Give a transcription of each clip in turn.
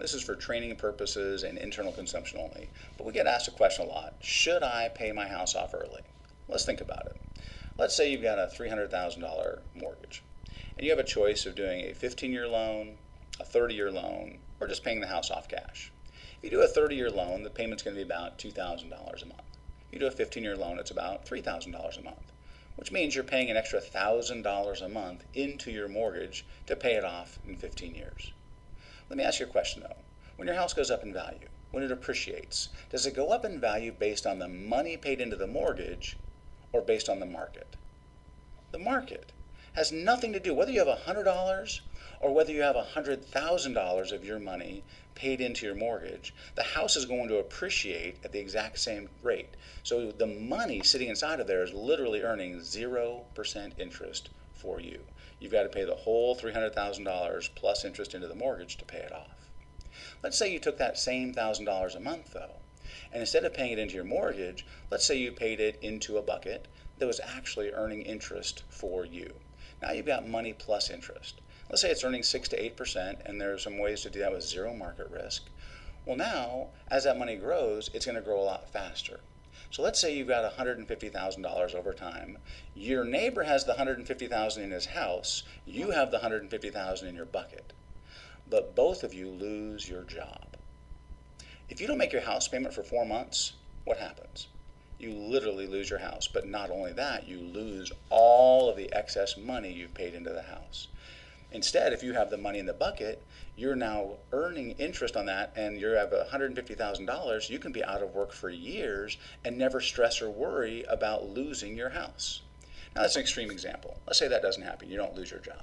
This is for training purposes and internal consumption only. But we get asked a question a lot. Should I pay my house off early? Let's think about it. Let's say you've got a $300,000 mortgage, and you have a choice of doing a 15-year loan, a 30-year loan, or just paying the house off cash. If you do a 30-year loan, the payment's going to be about $2,000 a month. If you do a 15-year loan, it's about $3,000 a month, which means you're paying an extra $1,000 a month into your mortgage to pay it off in 15 years. Let me ask you a question though. When your house goes up in value, when it appreciates, does it go up in value based on the money paid into the mortgage or based on the market? The market has nothing to do, whether you have $100 or whether you have $100,000 of your money paid into your mortgage, the house is going to appreciate at the exact same rate. So the money sitting inside of there is literally earning 0% interest for you. You've got to pay the whole $300,000 plus interest into the mortgage to pay it off. Let's say you took that same $1,000 a month though, and instead of paying it into your mortgage, let's say you paid it into a bucket that was actually earning interest for you. Now you've got money plus interest. Let's say it's earning 6 to 8%, and there are some ways to do that with zero market risk. Well now, as that money grows, it's going to grow a lot faster. So let's say you've got $150,000 over time. Your neighbor has the $150,000 in his house. You have the $150,000 in your bucket. But both of you lose your job. If you don't make your house payment for 4 months, what happens? You literally lose your house. But not only that, you lose all of the excess money you've paid into the house. Instead, if you have the money in the bucket, you're now earning interest on that, and you have $150,000, you can be out of work for years and never stress or worry about losing your house. Now that's an extreme example. Let's say that doesn't happen. You don't lose your job.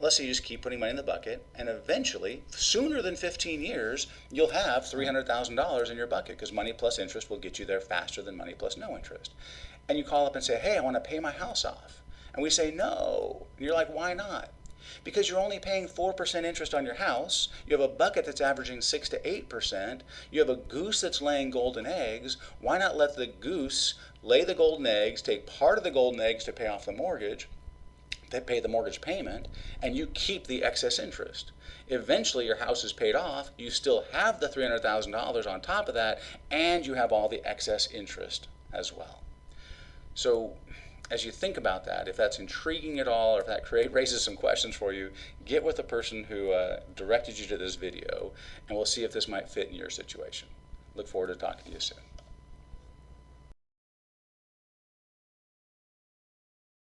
Let's say you just keep putting money in the bucket, and eventually, sooner than 15 years, you'll have $300,000 in your bucket, because money plus interest will get you there faster than money plus no interest. And you call up and say, hey, I want to pay my house off. And we say, no. And you're like, why not? Because you're only paying 4% interest on your house, you have a bucket that's averaging 6 to 8%, you have a goose that's laying golden eggs. Why not let the goose lay the golden eggs, take part of the golden eggs to pay off the mortgage, to pay the mortgage payment, and you keep the excess interest? Eventually your house is paid off, you still have the $300,000 on top of that, and you have all the excess interest as well. So as you think about that, if that's intriguing at all, or if that raises some questions for you, get with the person who directed you to this video, and we'll see if this might fit in your situation. Look forward to talking to you soon.